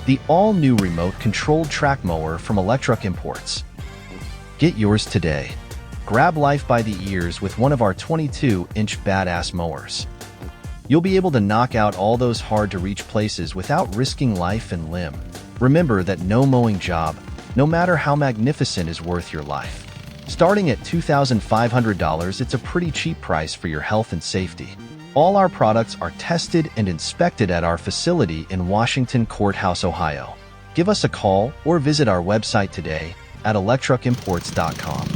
the all-new remote-controlled track mower from Latham Imports. Get yours today. Grab life by the ears with one of our 22-inch badass mowers. You'll be able to knock out all those hard-to-reach places without risking life and limb. Remember that no mowing job, no matter how magnificent, is worth your life. Starting at $2,500, it's a pretty cheap price for your health and safety. All our products are tested and inspected at our facility in Washington Courthouse, Ohio. Give us a call or visit our website today at electricimports.com.